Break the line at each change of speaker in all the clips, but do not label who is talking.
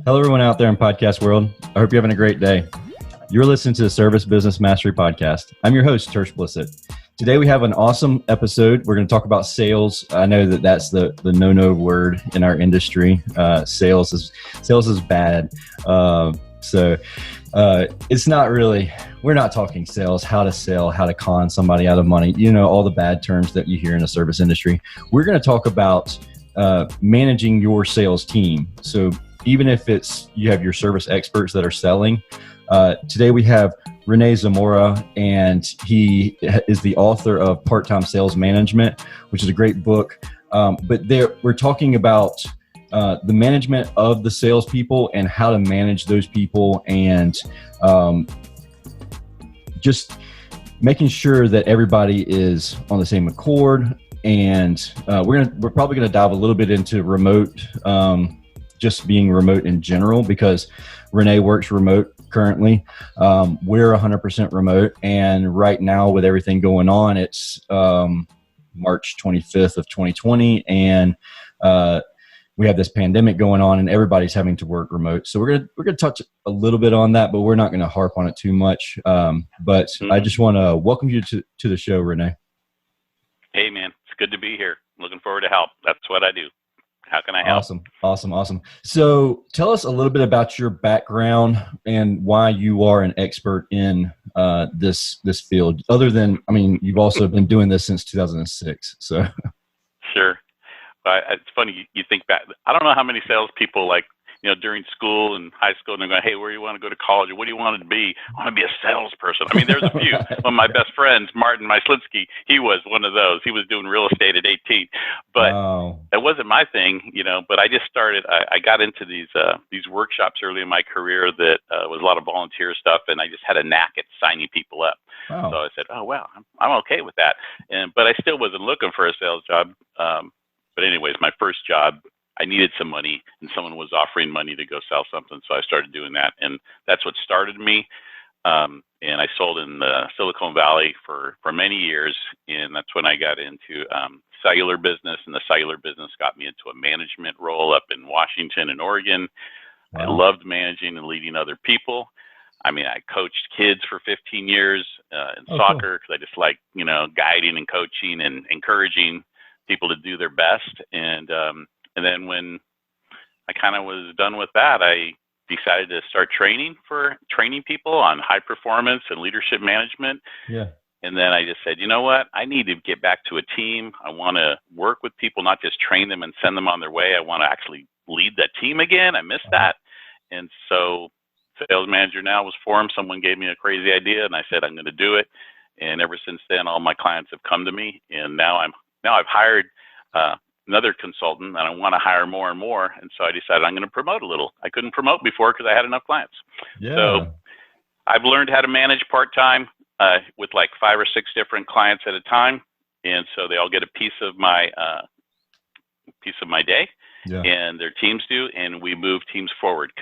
Hello, everyone out there in podcast world. I hope you're having a great day. You're listening to the Service Business Mastery Podcast. I'm your host, Tersh Blissett. Today we have an awesome episode. We're going to talk about sales. I know that that's the no word in our industry. Sales is bad. It's not really. We're not talking sales, how to sell, how to con somebody out of money. You know, all the bad terms that you hear in the service industry. We're going to talk about managing your sales team. So even if you have your service experts that are selling, today we have Rene Zamora, and he is the author of Part-Time Sales Management, which is a great book. But we're talking about the management of the salespeople and how to manage those people, and just making sure that everybody is on the same accord. And we're probably going to dive a little bit into remote, just being remote in general, because Rene works remote currently. We're 100% remote, and right now with everything going on, it's March 25th of 2020, and we have this pandemic going on, and everybody's having to work remote. So we're gonna touch a little bit on that, but we're not going to harp on it too much. But I just want to welcome you to the show, Rene.
Hey, man, it's good to be here. Looking forward to help. That's what I do. How can I help?
Awesome. So tell us a little bit about your background and why you are an expert in this field. Other than, I mean, you've also been doing this since 2006. So
Sure. It's funny, you think back. I don't know how many salespeople, like, during school and high school, and they're going, hey, where do you want to go to college? Or what do you want to be? I want to be a salesperson. I mean, there's a few. One of my best friends, Martin Myslitsky, he was one of those. He was doing real estate at 18. But that wasn't my thing, But I just started, I got into these workshops early in my career that was a lot of volunteer stuff, and I just had a knack at signing people up.
Wow.
So I said, oh, wow, I'm okay with that. But I still wasn't looking for a sales job. But anyways, my first job, I needed some money, and someone was offering money to go sell something, so I started doing that, and that's what started me. And I sold in the Silicon Valley for many years, and that's when I got into cellular business, and the cellular business got me into a management role up in Washington and Oregon. Wow. I loved managing and leading other people. I mean, I coached kids for 15 years in soccer because I just like, guiding and coaching and encouraging people to do their best. And then when I kind of was done with that, I decided to start training people on high performance and leadership management.
Yeah. And
then I just said, you know what? I need to get back to a team. I want to work with people, not just train them and send them on their way. I want to actually lead that team again. I miss that. And so sales manager now was formed. Someone gave me a crazy idea, and I said, I'm going to do it. And ever since then, all my clients have come to me. And now I've hired another consultant, and I want to hire more and more. And so I decided I'm going to promote a little. I couldn't promote before because I had enough clients.
Yeah.
So I've learned how to manage part-time with like 5 or 6 different clients at a time. And so they all get a piece of my day, and their teams do, and we move teams forward.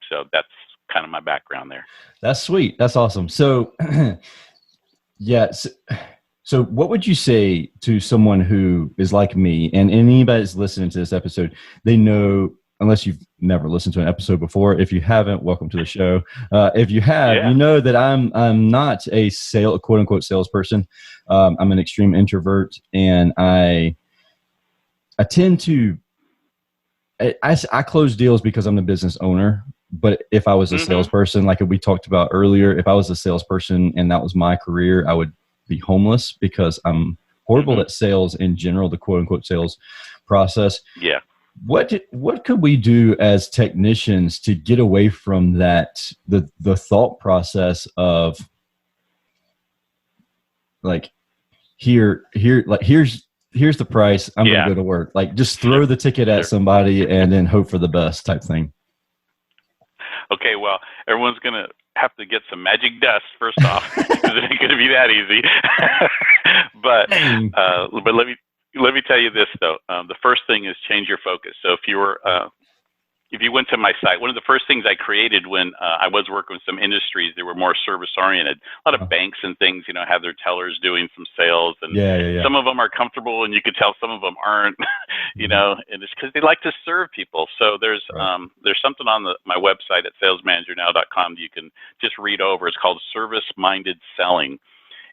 So that's kind of my background there.
That's sweet. That's awesome. So, yeah. So what would you say to someone who is like me, and anybody that's listening to this episode, they know, unless you've never listened to an episode before, if you haven't, welcome to the show. If you have, you know that I'm not a quote unquote salesperson. I'm an extreme introvert, and I tend to, I close deals because I'm the business owner. But if I was a salesperson, like we talked about earlier, if I was a salesperson and that was my career, I would be homeless because I'm horrible at sales in general, the quote unquote sales process.
Yeah.
What could we do as technicians to get away from that, the thought process of like, here's the price, I'm going to go to work. Like, just throw the ticket at somebody and then hope for the best type thing.
Okay, well, everyone's going to have to get some magic dust first off, because it ain't going to be that easy. But let me tell you this though. The first thing is change your focus. So if you were if you went to my site, one of the first things I created when I was working with some industries that were more service oriented, a lot of banks and things, have their tellers doing some sales, and some of them are comfortable, and you could tell some of them aren't, and it's because they like to serve people. So there's something on my website at salesmanagernow.com that you can just read over. It's called Service Minded Selling.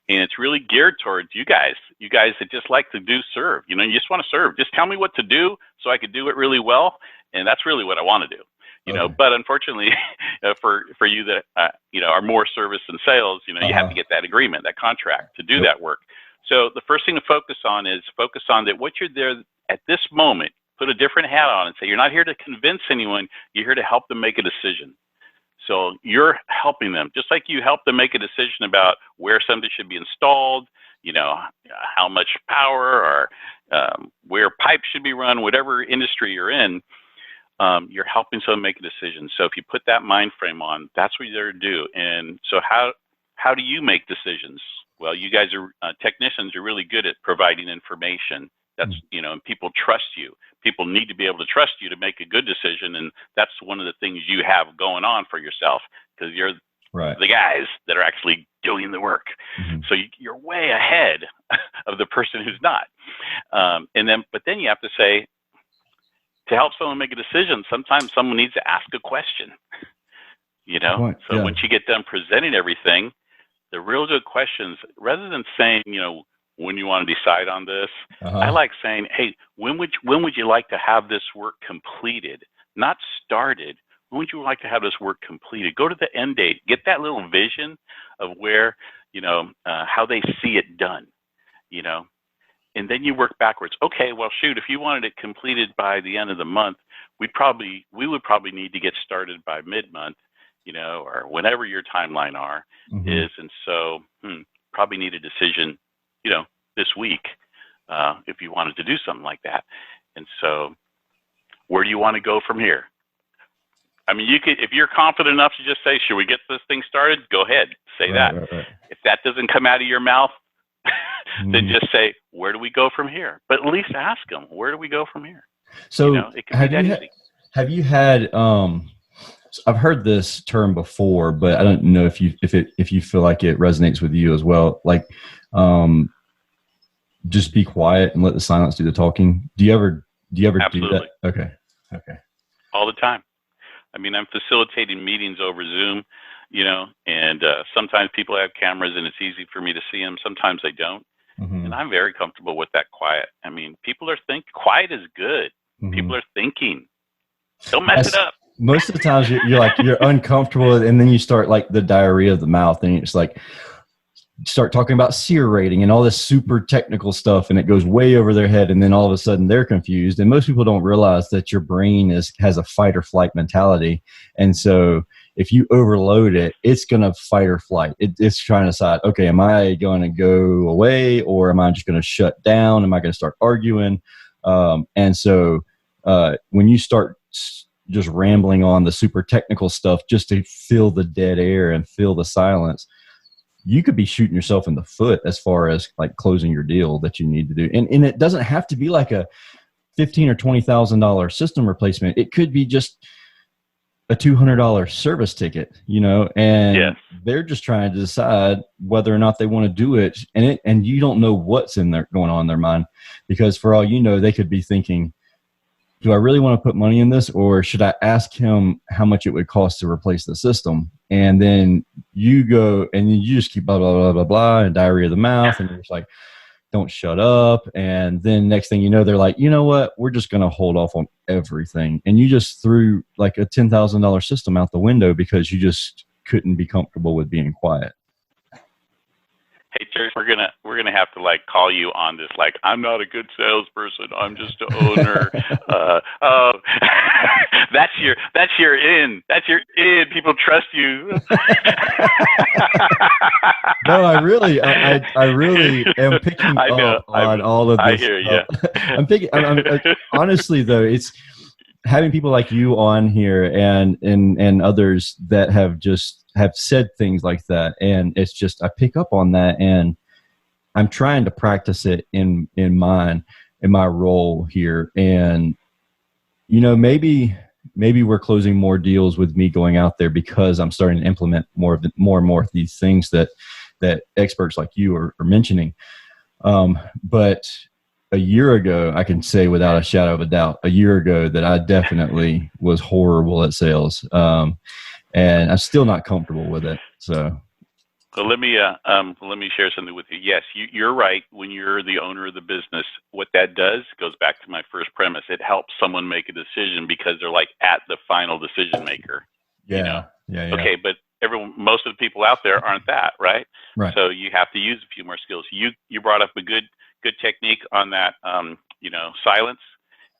And it's really geared towards you guys that just like to serve. You just want to serve. Just tell me what to do so I could do it really well. And that's really what I want to do. But unfortunately, for you that, are more service than sales, you have to get that agreement, that contract to do that work. So the first thing to focus on that what you're there at this moment, put a different hat on and say, you're not here to convince anyone. You're here to help them make a decision. So you're helping them, just like you help them make a decision about where something should be installed, how much power or where pipes should be run, whatever industry you're in, you're helping someone make a decision. So if you put that mind frame on, that's what you're there to do. And so how do you make decisions? Well, you guys are technicians are really good at providing information. That's, and people trust you. People need to be able to trust you to make a good decision. And that's one of the things you have going on for yourself, because you're the guys that are actually doing the work. So you're way ahead of the person who's not. But then you have to say, to help someone make a decision, sometimes someone needs to ask a question, So once you get done presenting everything, the real good questions, rather than saying, when you want to decide on this, I like saying, hey, when would you like to have this work completed? Not started. When would you like to have this work completed? Go to the end date. Get that little vision of where, how they see it done, and then you work backwards. Okay, well, shoot, if you wanted it completed by the end of the month, we would probably need to get started by mid-month, or whenever your timeline is. And so probably need a decision, this week, if you wanted to do something like that. And so where do you want to go from here? I mean, you could, if you're confident enough to just say, should we get this thing started? Go ahead, say that. Right. If that doesn't come out of your mouth, then just say, where do we go from here? But at least ask them, where do we go from here?
So
it can be that easy.
Have you had, I've heard this term before, but I don't know if you feel like it resonates with you as well. Like, just be quiet and let the silence do the talking. Do you ever
Absolutely.
do that? Okay.
All the time. I mean, I'm facilitating meetings over Zoom, and sometimes people have cameras and it's easy for me to see them. Sometimes they don't. And I'm very comfortable with that quiet. I mean, people are quiet is good. People are thinking. Don't mess it up.
Most of the times you're uncomfortable, and then you start like the diarrhea of the mouth, and it's like, start talking about SEER rating and all this super technical stuff, and it goes way over their head, and then all of a sudden they're confused. And most people don't realize that your brain has a fight or flight mentality, and so if you overload it, it's going to fight or flight. It's trying to decide, okay, am I going to go away, or am I just going to shut down? Am I going to start arguing? And so when you start just rambling on the super technical stuff just to fill the dead air and fill the silence, you could be shooting yourself in the foot as far as like closing your deal that you need to do. And it doesn't have to be like a $15,000 or $20,000 system replacement. It could be just a $200 service ticket, and they're just trying to decide whether or not they want to do it. And you don't know what's going on in their mind, because for all you know, they could be thinking, do I really want to put money in this, or should I ask him how much it would cost to replace the system? And then you go and you just keep blah, blah, blah, blah, blah, and diarrhea of the mouth. And you're just like, don't shut up. And then next thing you know, they're like, you know what? We're just going to hold off on everything. And you just threw like a $10,000 system out the window because you just couldn't be comfortable with being quiet.
Hey, Church, we're gonna have to like call you on this. Like, I'm not a good salesperson. I'm just an owner. That's your in. That's your in. People trust you.
No, I really am picking up on all of this.
I hear you.
I'm honestly though, it's having people like you on here and others that have said things like that, and it's just I pick up on that, and I'm trying to practice it in my role here. And maybe maybe we're closing more deals with me going out there because I'm starting to implement more and more of these things that experts like you are mentioning. But a year ago, I can say without a shadow of a doubt, a year ago that I definitely was horrible at sales. And I'm still not comfortable with it. So.
Well, let me share something with you. Yes, you're right. When you're the owner of the business, what that does goes back to my first premise. It helps someone make a decision because they're like at the final decision maker.
Yeah.
Okay, but most of the people out there aren't that, right?
Right.
So you have to use a few more skills. You brought up a good technique on that. Silence.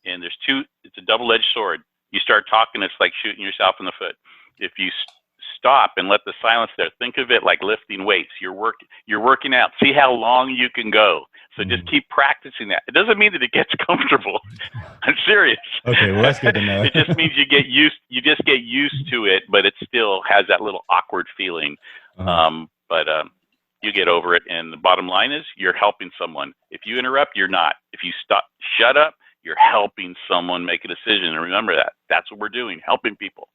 And it's a double-edged sword. You start talking, it's like shooting yourself in the foot. If you stop and let the silence there, think of it like lifting weights. You're working out. See how long you can go. So just keep practicing that. It doesn't mean that it gets comfortable. I'm serious.
Okay, well that's good to know.
It just means you get used to it, but it still has that little awkward feeling. But you get over it, and the bottom line is you're helping someone. If you interrupt, you're not. If you shut up, you're helping someone make a decision. And remember that. That's what we're doing, helping people.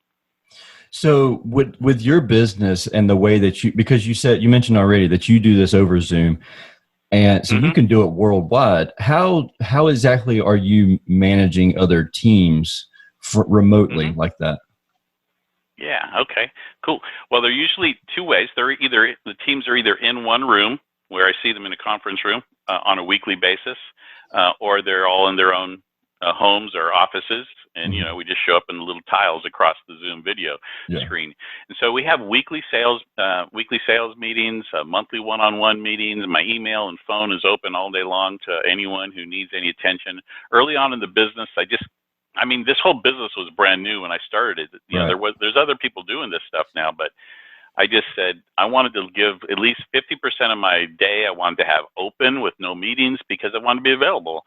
So with your business and the way that because you mentioned already that you do this over Zoom, and so you can do it worldwide. How exactly are you managing other teams remotely like that?
Yeah. Okay. Cool. Well, there are usually two ways. The teams are either in one room where I see them in a conference room on a weekly basis, or they're all in their own homes or offices, and we just show up in little tiles across the Zoom video screen. And so we have weekly sales meetings, monthly one-on-one meetings. My email and phone is open all day long to anyone who needs any attention. Early on in the business, this whole business was brand new when I started it. There's other people doing this stuff now, but I just said I wanted to give at least 50% of my day. I wanted to have open with no meetings because I wanted to be available.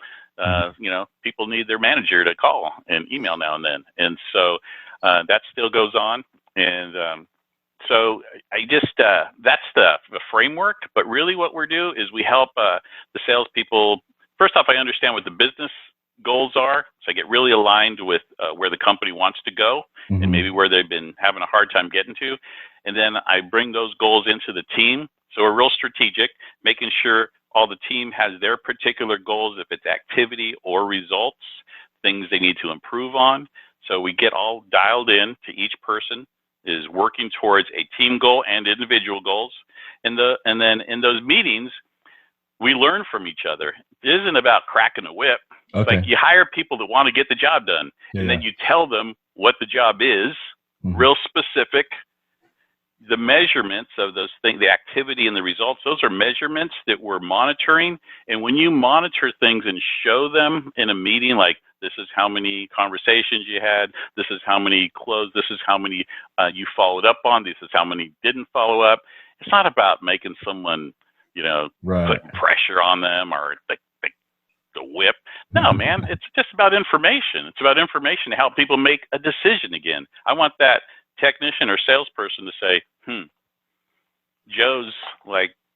People need their manager to call and email now and then, and so that still goes on. And so I just that's the framework. But really, what we do is we help the salespeople. First off, I understand what the business goals are, so I get really aligned with where the company wants to go and maybe where they've been having a hard time getting to. And then I bring those goals into the team. So we're real strategic, making sure all the team has their particular goals, if it's activity or results, things they need to improve on. So we get all dialed in to each person is working towards a team goal and individual goals. And then in those meetings, we learn from each other. It isn't about cracking a whip. It's like you hire people that want to get the job done, and then you tell them what the job is, real specific. The measurements of those things, the activity and the results, those are measurements that we're monitoring. And when you monitor things and show them in a meeting, like this is how many conversations you had, this is how many closed, this is how many you followed up on, this is how many didn't follow up. It's not about making someone, put pressure on them or the whip. No, man, it's just about information. It's about information to help people make a decision again. I want that technician or salesperson to say, Joe's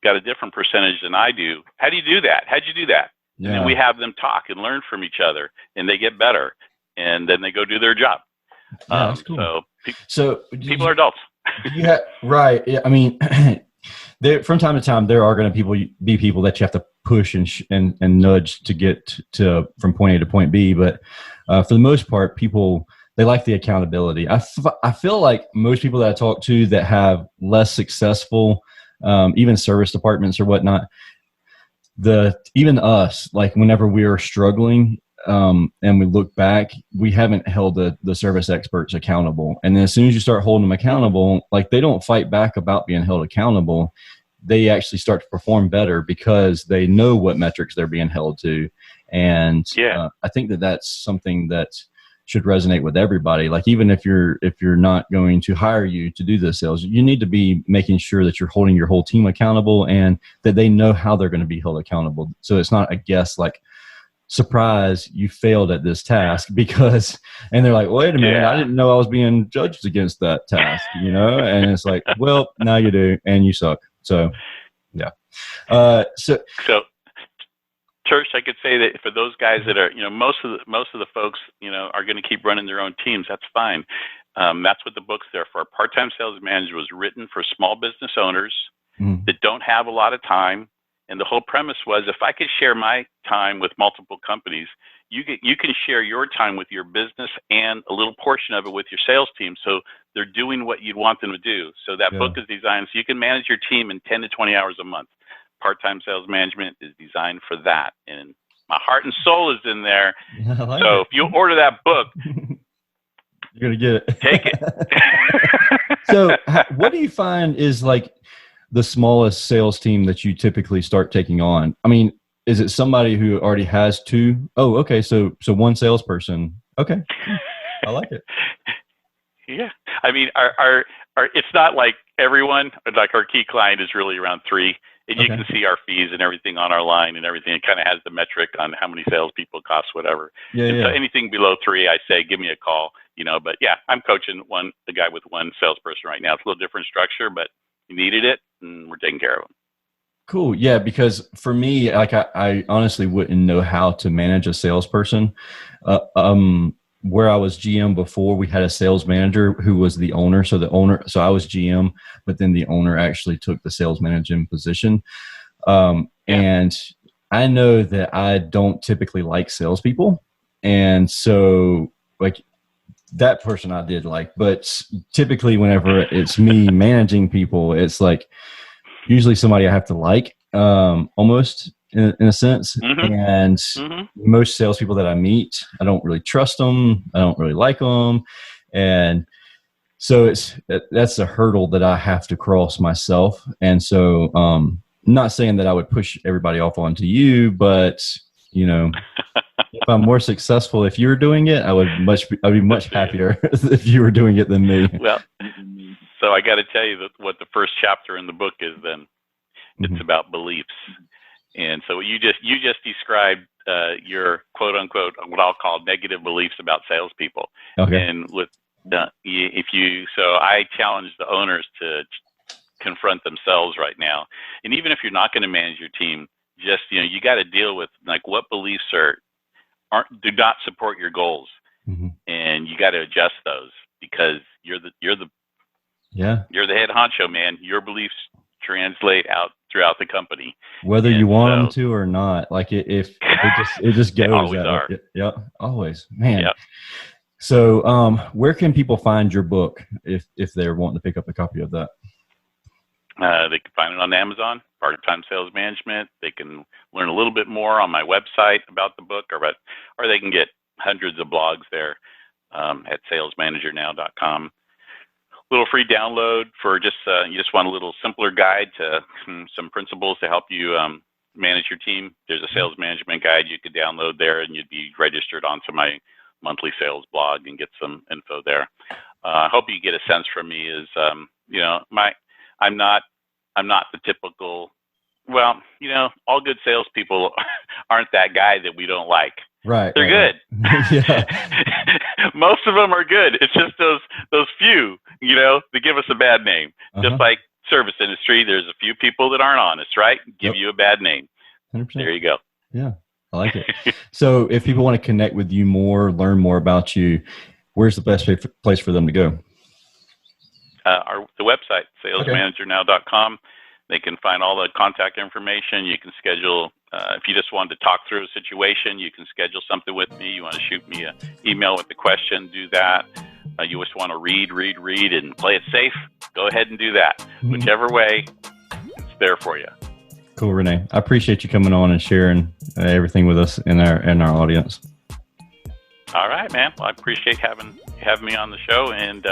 got a different percentage than I do. How do you do that? How'd you do that? Yeah. And then we have them talk and learn from each other, and they get better, and then they go do their job.
Yeah, that's cool. So
people are adults.
Right. Yeah, I mean, from time to time, there are going to be people that you have to push and nudge to get from point A to point B. But for the most part, people, they like the accountability. I feel like most people that I talk to that have less successful, even service departments or whatnot, even us, like whenever we are struggling and we look back, we haven't held the service experts accountable. And then as soon as you start holding them accountable, like they don't fight back about being held accountable. They actually start to perform better because they know what metrics they're being held to. And I think that's something that should resonate with everybody. Like even if you're not going to hire you to do the sales, you need to be making sure that you're holding your whole team accountable and that they know how they're going to be held accountable. So it's not a guess like, surprise, you failed at this task and they're like, wait a minute, I didn't know I was being judged against that task, and it's like, well, now you do, and you suck. So, yeah.
So Tersh, I could say that for those guys that are, most of the folks, are going to keep running their own teams. That's fine. That's what the book's there for. Part-Time Sales Manager was written for small business owners that don't have a lot of time. And the whole premise was, if I could share my time with multiple companies, you can share your time with your business and a little portion of it with your sales team. So they're doing what you'd want them to do. So that book is designed so you can manage your team in 10 to 20 hours a month. Part-Time Sales Management is designed for that. And my heart and soul is in there. So if you order that book,
you're going to get it.
Take it.
So what do you find is like the smallest sales team that you typically start taking on? I mean, is it somebody who already has two? Oh, okay. So one salesperson. Okay. I like it.
Yeah. I mean, our it's not like everyone, like our key client is really around 3. And you can see our fees and everything on our line and everything. It kind of has the metric on how many salespeople cost, whatever. So anything below 3, I say, give me a call, But yeah, I'm coaching the guy with one salesperson right now. It's a little different structure, but he needed it, and we're taking care of him.
Cool. Yeah, because for me, like I honestly wouldn't know how to manage a salesperson. Where I was GM before, we had a sales manager who was the owner. So I was GM, but then the owner actually took the sales managing position. And I know that I don't typically like salespeople. And so like that person I did like, but typically whenever it's me managing people, it's like usually somebody I have to like, almost in a sense. And most salespeople that I meet, I don't really trust them. I don't really like them. And so that's a hurdle that I have to cross myself. And so, not saying that I would push everybody off onto you, but if I'm more successful, if you were doing it, I'd be much happier if you were doing it than me.
Well, so I got to tell you what the first chapter in the book is. Then it's about beliefs. And so you just described your quote unquote what I'll call negative beliefs about salespeople.
Okay.
And with I challenge the owners to confront themselves right now. And even if you're not going to manage your team, just you got to deal with like what beliefs do not support your goals, and you got to adjust those because you're the head honcho, man. Your beliefs translate out throughout the company,
whether you want them to or not. Like it just goes.
They always are.
Yeah, always, man.
Yep.
So, where can people find your book if they're wanting to pick up a copy of that?
They can find it on Amazon, Part-Time Sales Management. They can learn a little bit more on my website about the book, or they can get hundreds of blogs there at salesmanagernow.com. Little free download for you just want a little simpler guide to some principles to help you manage your team. There's a sales management guide you could download there, and you'd be registered onto my monthly sales blog and get some info there. I hope you get a sense from me is, I'm not the typical, all good salespeople aren't that guy that we don't like.
Right.
They're good. Most of them are good. It's just those few, that give us a bad name. Just like service industry, there's a few people that aren't honest, right? Give you a bad name.
100%.
There you go.
Yeah, I like it. So if people want to connect with you more, learn more about you, where's the best place for them to go? The website,
salesmanagernow.com. They can find all the contact information. You can schedule, if you just wanted to talk through a situation, you can schedule something with me. You want to shoot me an email with the question, do that. You just want to read and play it safe, go ahead and do that. Whichever way, it's there for you.
Cool, Rene. I appreciate you coming on and sharing everything with us and our audience.
All right, man. Well, I appreciate having me on the show, and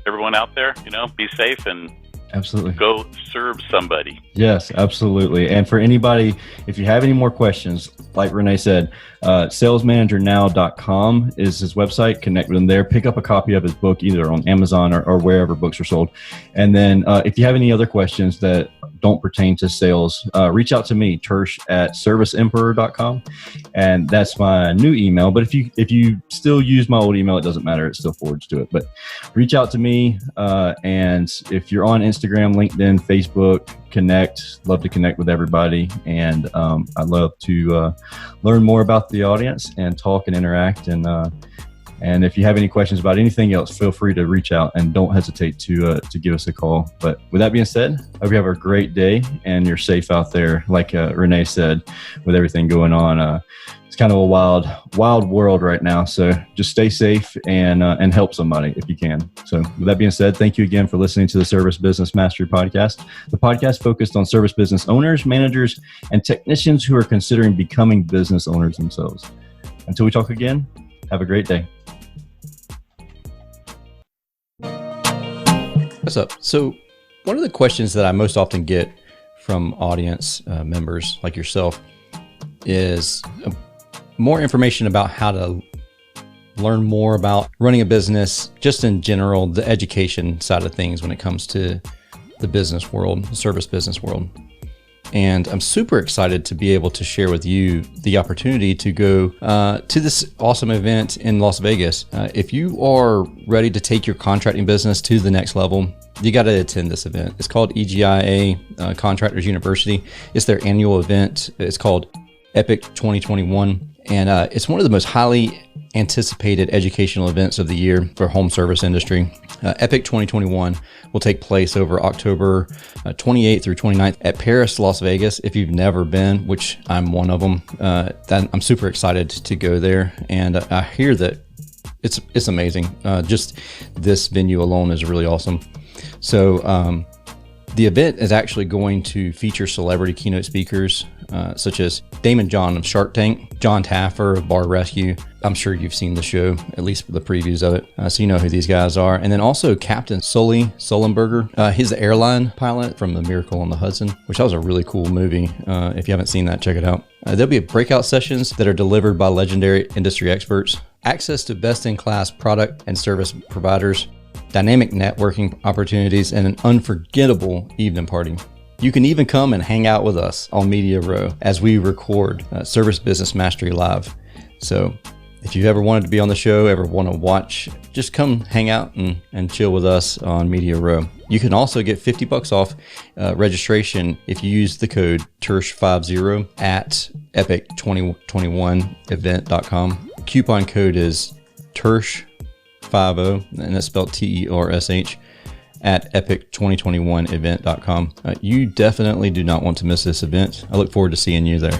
everyone out there, be safe and
absolutely
go serve somebody.
Yes, absolutely. And for anybody, if you have any more questions, like Rene said, salesmanagernow.com is his website. Connect with him there. Pick up a copy of his book either on Amazon or wherever books are sold. And then if you have any other questions that don't pertain to sales, reach out to me, tersh@serviceemperor.com. And that's my new email. But if you still use my old email, it doesn't matter. It still forwards to it. But reach out to me. And if you're on Instagram, LinkedIn, Facebook, love to connect with everybody. And I love to learn more about the audience and talk and interact. And if you have any questions about anything else, feel free to reach out and don't hesitate to give us a call. But with that being said, I hope you have a great day and you're safe out there. Like Rene said, with everything going on, it's kind of a wild world right now. So just stay safe and help somebody if you can. So with that being said, thank you again for listening to the Service Business Mastery Podcast, the podcast focused on service business owners, managers, and technicians who are considering becoming business owners themselves. Until we talk again, have a great day.
What's up? So one of the questions that I most often get from audience members like yourself is more information about how to learn more about running a business, just in general, the education side of things when it comes to the business world, the service business world. And I'm super excited to be able to share with you the opportunity to go to this awesome event in Las Vegas. If you are ready to take your contracting business to the next level, you got to attend this event. It's called EGIA Contractors University. It's their annual event. It's called Epic 2021. And it's one of the most highly anticipated educational events of the year for home service industry. Epic 2021 will take place over October 28th through 29th at Paris, Las Vegas. If you've never been, which I'm one of them, I'm super excited to go there. And I hear that it's amazing. Just this venue alone is really awesome. So the event is actually going to feature celebrity keynote speakers such as Damon John of Shark Tank, John Taffer of Bar Rescue. I'm sure you've seen the show, at least for the previews of it, so you know who these guys are. And then also Captain Sully Sullenberger. He's the airline pilot from The Miracle on the Hudson, which was a really cool movie. If you haven't seen that, check it out. There'll be breakout sessions that are delivered by legendary industry experts, access to best-in-class product and service providers, dynamic networking opportunities, and an unforgettable evening party. You can even come and hang out with us on Media Row as we record Service Business Mastery Live. So if you've ever wanted to be on the show, ever want to watch, just come hang out and chill with us on Media Row. You can also get $50 off registration if you use the code TERSH50 at epic2021event.com. Coupon code is TERSH50, and that's spelled TERSH, at epic2021event.com. You definitely do not want to miss this event. I look forward to seeing you there.